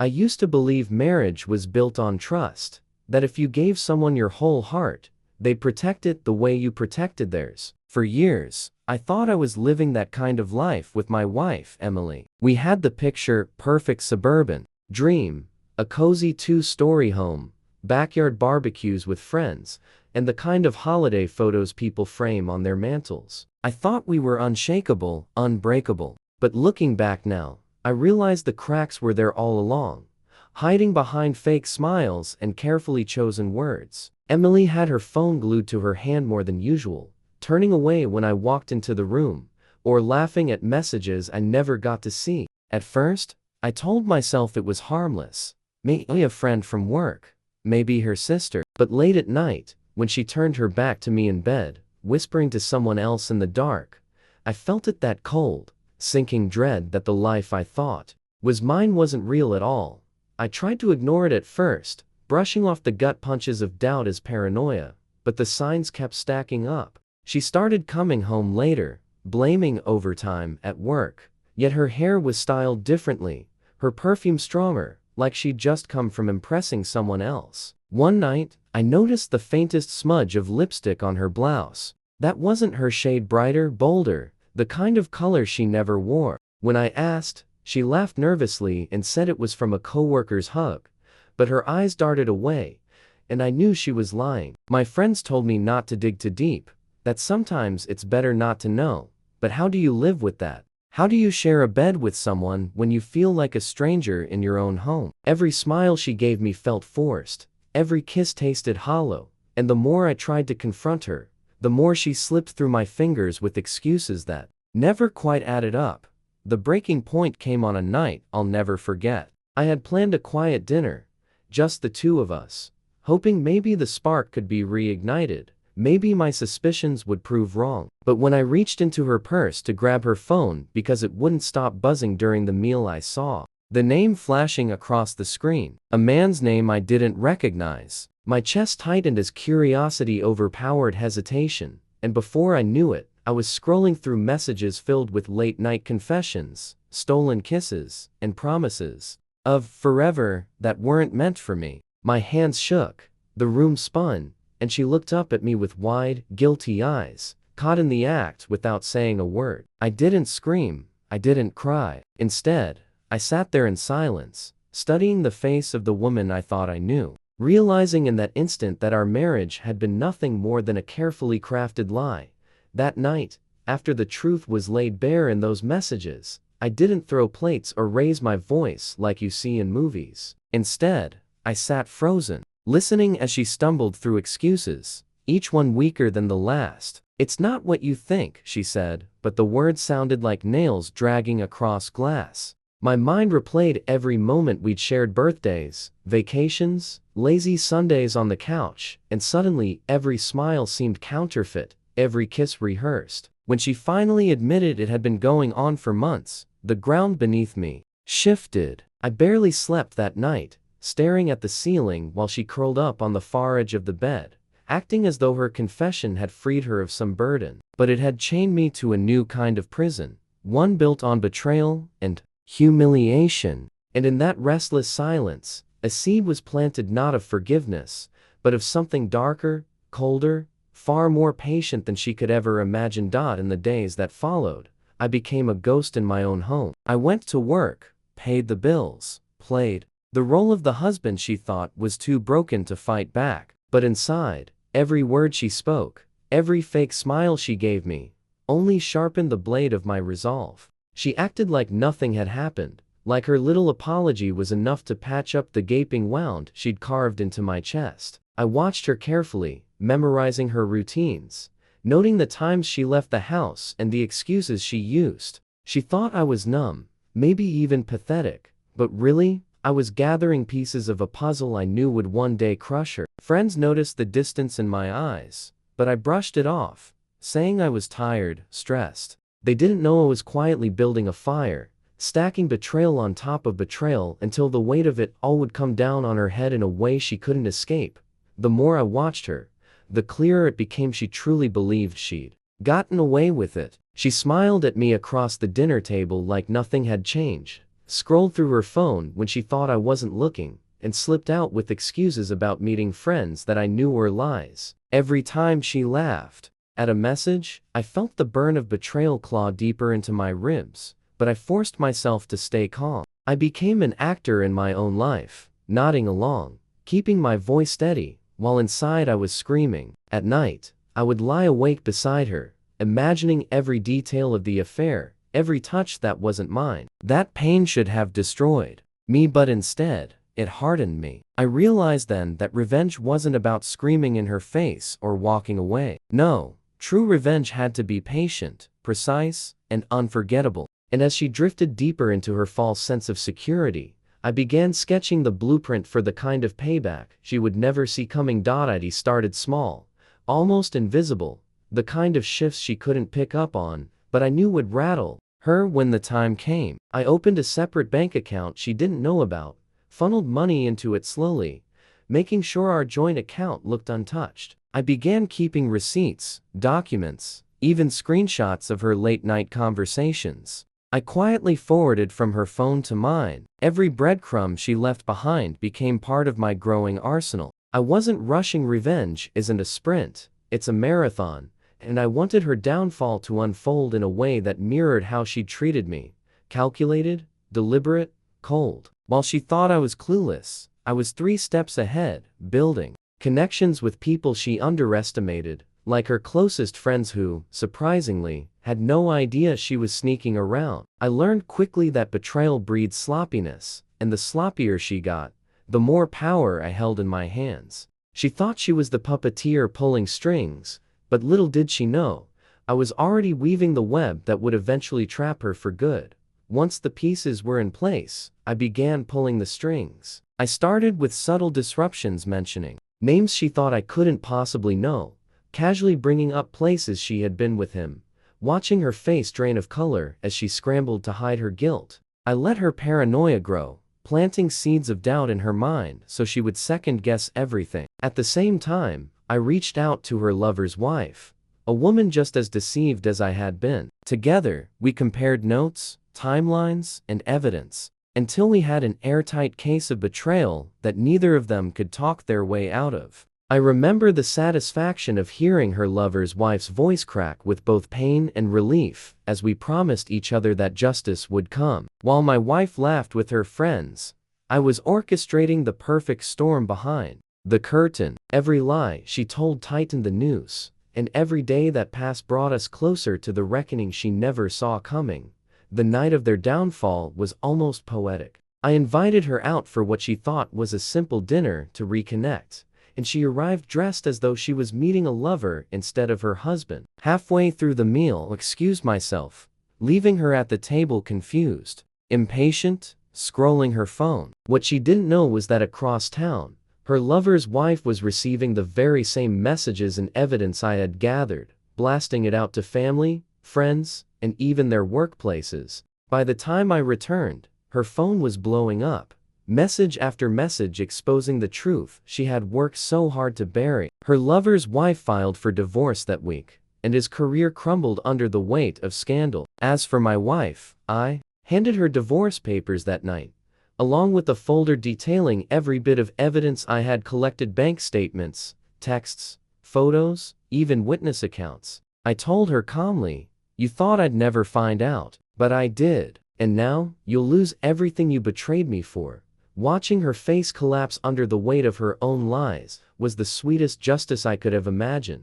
I used to believe marriage was built on trust, that if you gave someone your whole heart, they'd protect it the way you protected theirs. For years, I thought I was living that kind of life with my wife, Emily. We had the picture perfect suburban dream, a cozy 2-story home, backyard barbecues with friends, and the kind of holiday photos people frame on their mantles. I thought we were unshakable, unbreakable. But looking back now, I realized the cracks were there all along, hiding behind fake smiles and carefully chosen words. Emily had her phone glued to her hand more than usual, turning away when I walked into the room, or laughing at messages I never got to see. At first, I told myself it was harmless, maybe a friend from work, maybe her sister. But late at night, when she turned her back to me in bed, whispering to someone else in the dark, I felt it, that cold, sinking dread that the life I thought was mine wasn't real at all. I tried to ignore it at first, brushing off the gut punches of doubt as paranoia, but the signs kept stacking up. She started coming home later, blaming overtime at work, yet her hair was styled differently, her perfume stronger, like she'd just come from impressing someone else. One night, I noticed the faintest smudge of lipstick on her blouse. That wasn't her shade, brighter, bolder, the kind of color she never wore. When I asked, she laughed nervously and said it was from a coworker's hug, but her eyes darted away, and I knew she was lying. My friends told me not to dig too deep, that sometimes it's better not to know. But how do you live with that? How do you share a bed with someone when you feel like a stranger in your own home? Every smile she gave me felt forced, every kiss tasted hollow, and the more I tried to confront her, the more she slipped through my fingers with excuses that never quite added up. The breaking point came on a night I'll never forget. I had planned a quiet dinner, just the two of us, hoping maybe the spark could be reignited, maybe my suspicions would prove wrong. But when I reached into her purse to grab her phone because it wouldn't stop buzzing during the meal, I saw the name flashing across the screen, a man's name I didn't recognize. My chest tightened as curiosity overpowered hesitation, and before I knew it, I was scrolling through messages filled with late-night confessions, stolen kisses, and promises of forever that weren't meant for me. My hands shook, the room spun, and she looked up at me with wide, guilty eyes, caught in the act without saying a word. I didn't scream, I didn't cry. Instead, I sat there in silence, studying the face of the woman I thought I knew, realizing in that instant that our marriage had been nothing more than a carefully crafted lie. That night, after the truth was laid bare in those messages, I didn't throw plates or raise my voice like you see in movies. Instead, I sat frozen, listening as she stumbled through excuses, each one weaker than the last. "It's not what you think," she said, but the words sounded like nails dragging across glass. My mind replayed every moment we'd shared: birthdays, vacations, lazy Sundays on the couch, and suddenly every smile seemed counterfeit, every kiss rehearsed. When she finally admitted it had been going on for months, the ground beneath me shifted. I barely slept that night, staring at the ceiling while she curled up on the far edge of the bed, acting as though her confession had freed her of some burden. But it had chained me to a new kind of prison, one built on betrayal and humiliation. And in that restless silence, a seed was planted, not of forgiveness, but of something darker, colder, far more patient than she could ever imagine. In the days that followed, I became a ghost in my own home. I went to work, paid the bills, played the role of the husband she thought was too broken to fight back. But inside, every word she spoke, every fake smile she gave me, only sharpened the blade of my resolve. She acted like nothing had happened, like her little apology was enough to patch up the gaping wound she'd carved into my chest. I watched her carefully, memorizing her routines, noting the times she left the house and the excuses she used. She thought I was numb, maybe even pathetic, but really, I was gathering pieces of a puzzle I knew would one day crush her. Friends noticed the distance in my eyes, but I brushed it off, saying I was tired, stressed. They didn't know I was quietly building a fire, stacking betrayal on top of betrayal until the weight of it all would come down on her head in a way she couldn't escape. The more I watched her, the clearer it became she truly believed she'd gotten away with it. She smiled at me across the dinner table like nothing had changed, scrolled through her phone when she thought I wasn't looking, and slipped out with excuses about meeting friends that I knew were lies. Every time she laughed at a message, I felt the burn of betrayal claw deeper into my ribs, but I forced myself to stay calm. I became an actor in my own life, nodding along, keeping my voice steady, while inside I was screaming. At night, I would lie awake beside her, imagining every detail of the affair, every touch that wasn't mine. That pain should have destroyed me, but instead, it hardened me. I realized then that revenge wasn't about screaming in her face or walking away. No, true revenge had to be patient, precise, and unforgettable. And as she drifted deeper into her false sense of security, I began sketching the blueprint for the kind of payback she would never see coming. I started small, almost invisible, the kind of shifts she couldn't pick up on, but I knew would rattle her when the time came. I opened a separate bank account she didn't know about, funneled money into it slowly, making sure our joint account looked untouched. I began keeping receipts, documents, even screenshots of her late-night conversations. I quietly forwarded from her phone to mine. Every breadcrumb she left behind became part of my growing arsenal. I wasn't rushing. Revenge isn't a sprint, it's a marathon, and I wanted her downfall to unfold in a way that mirrored how she treated me. Calculated, deliberate, cold. While she thought I was clueless, I was 3 steps ahead, building connections with people she underestimated, like her closest friends who, surprisingly, had no idea she was sneaking around. I learned quickly that betrayal breeds sloppiness, and the sloppier she got, the more power I held in my hands. She thought she was the puppeteer pulling strings, but little did she know, I was already weaving the web that would eventually trap her for good. Once the pieces were in place, I began pulling the strings. I started with subtle disruptions, mentioning names she thought I couldn't possibly know, casually bringing up places she had been with him, watching her face drain of color as she scrambled to hide her guilt. I let her paranoia grow, planting seeds of doubt in her mind so she would second-guess everything. At the same time, I reached out to her lover's wife, a woman just as deceived as I had been. Together, we compared notes, timelines, and evidence, until we had an airtight case of betrayal that neither of them could talk their way out of. I remember the satisfaction of hearing her lover's wife's voice crack with both pain and relief as we promised each other that justice would come. While my wife laughed with her friends, I was orchestrating the perfect storm behind the curtain. Every lie she told tightened the noose, and every day that passed brought us closer to the reckoning she never saw coming. The night of their downfall was almost poetic. I invited her out for what she thought was a simple dinner to reconnect, and she arrived dressed as though she was meeting a lover instead of her husband. Halfway through the meal, I excused myself, leaving her at the table confused, impatient, scrolling her phone. What she didn't know was that across town, her lover's wife was receiving the very same messages and evidence I had gathered, blasting it out to family, friends, and even their workplaces. By the time I returned, her phone was blowing up, message after message exposing the truth she had worked so hard to bury. Her lover's wife filed for divorce that week, and his career crumbled under the weight of scandal. As for my wife, I handed her divorce papers that night, along with a folder detailing every bit of evidence I had collected: bank statements, texts, photos, even witness accounts. I told her calmly, "You thought I'd never find out, but I did. And now, you'll lose everything you betrayed me for." Watching her face collapse under the weight of her own lies was the sweetest justice I could have imagined.